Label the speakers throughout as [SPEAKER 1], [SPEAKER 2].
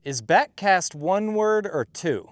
[SPEAKER 1] Is backcast one word or two?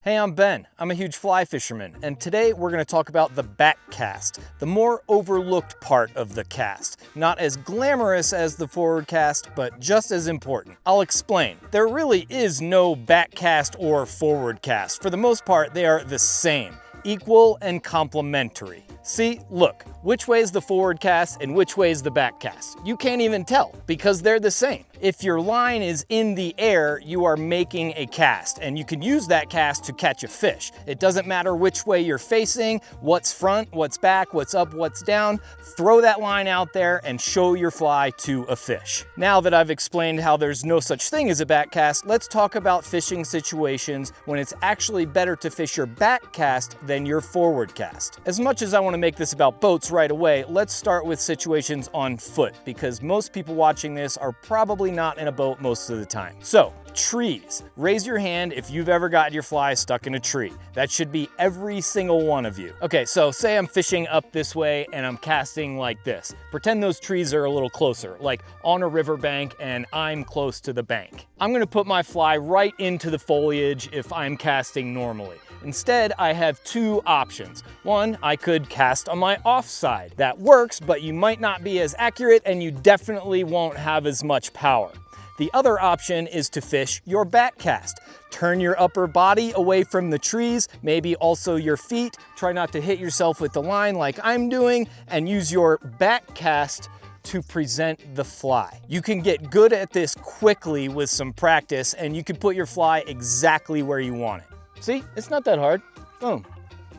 [SPEAKER 1] Hey, I'm Ben. I'm a huge fly fisherman, and today we're going to talk about the backcast, the more overlooked part of the cast. Not as glamorous as the forward cast, but just as important. I'll explain. There really is no backcast or forward cast. For the most part, they are the same, equal and complementary. See, look, which way is the forward cast and which way is the back cast? You can't even tell because they're the same. If your line is in the air, you are making a cast, and you can use that cast to catch a fish. It doesn't matter which way you're facing, what's front, what's back, what's up, what's down. Throw that line out there and show your fly to a fish. Now that I've explained how there's no such thing as a back cast, let's talk about fishing situations when it's actually better to fish your back cast than your forward cast. As much as I want to make this about boats right away, let's start with situations on foot, because most people watching this are probably not in a boat most of the time. So, trees. Raise your hand if you've ever got your fly stuck in a tree. That should be every single one of you. Okay, so say I'm fishing up this way and I'm casting like this. Pretend those trees are a little closer, like on a riverbank and I'm close to the bank. I'm gonna put my fly right into the foliage if I'm casting normally. Instead, I have two options. One, I could cast on my offside. That works, but you might not be as accurate and you definitely won't have as much power. The other option is to fish your back cast. Turn your upper body away from the trees, maybe also your feet. Try not to hit yourself with the line like I'm doing, and use your back cast to present the fly. You can get good at this quickly with some practice, and you can put your fly exactly where you want it. See, it's not that hard. Boom.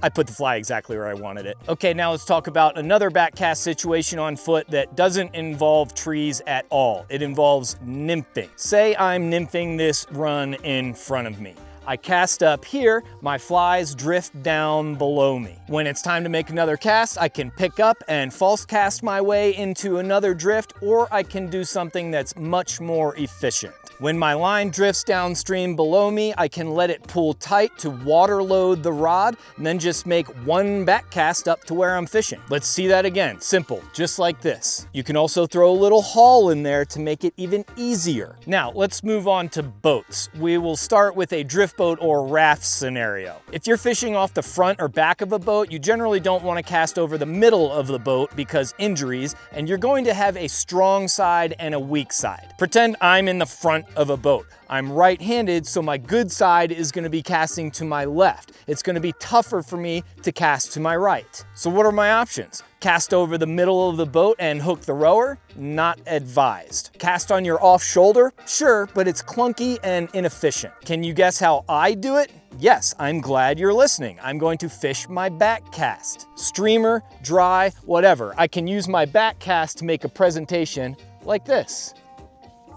[SPEAKER 1] I put the fly exactly where I wanted it. Okay, now let's talk about another backcast situation on foot that doesn't involve trees at all. It involves nymphing. Say I'm nymphing this run in front of me. I cast up here, my flies drift down below me. When it's time to make another cast, I can pick up and false cast my way into another drift, or I can do something that's much more efficient. When my line drifts downstream below me, I can let it pull tight to water load the rod, and then just make one back cast up to where I'm fishing. Let's see that again. Simple, just like this. You can also throw a little haul in there to make it even easier. Now, let's move on to boats. We will start with a drift boat or raft scenario. If you're fishing off the front or back of a boat, you generally don't want to cast over the middle of the boat because injuries, and you're going to have a strong side and a weak side. Pretend I'm in the front of a boat. I'm right-handed, so my good side is going to be casting to my left. It's going to be tougher for me to cast to my right. So what are my options? Cast over the middle of the boat and hook the rower? Not advised. Cast on your off shoulder? Sure, but it's clunky and inefficient. Can you guess how I do it? Yes, I'm glad you're listening. I'm going to fish my back cast. Streamer, dry, whatever. I can use my back cast to make a presentation like this.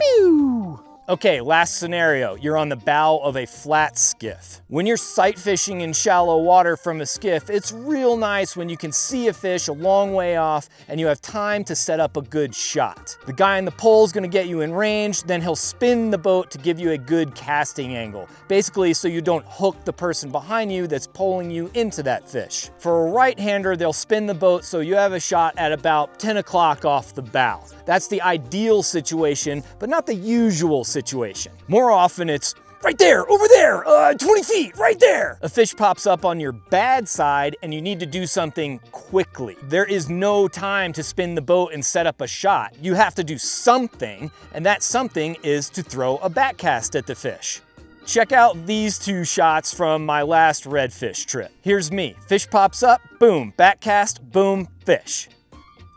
[SPEAKER 1] Pew! Okay, last scenario. You're on the bow of a flat skiff. When you're sight fishing in shallow water from a skiff, it's real nice when you can see a fish a long way off and you have time to set up a good shot. The guy on the pole is gonna get you in range, then he'll spin the boat to give you a good casting angle. Basically, so you don't hook the person behind you that's pulling you into that fish. For a right-hander, they'll spin the boat so you have a shot at about 10 o'clock off the bow. That's the ideal situation, but not the usual situation. More often it's right there, over there, 20 feet, right there. A fish pops up on your bad side and you need to do something quickly. There is no time to spin the boat and set up a shot. You have to do something, and that something is to throw a back cast at the fish. Check out these two shots from my last redfish trip. Here's me, fish pops up, boom, back cast, boom, fish.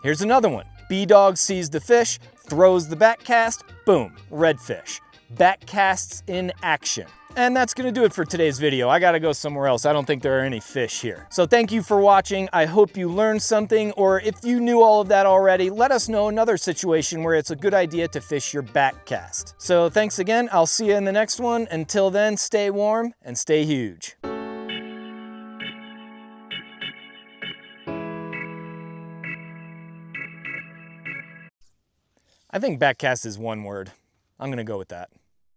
[SPEAKER 1] Here's another one. B-dog sees the fish, throws the back cast, boom, redfish. Back casts in action. And that's gonna do it for today's video. I gotta go somewhere else. I don't think there are any fish here. So thank you for watching. I hope you learned something, or if you knew all of that already, let us know another situation where it's a good idea to fish your back cast. So thanks again. I'll see you in the next one. Until then, stay warm and stay huge. I think backcast is one word. I'm gonna go with that.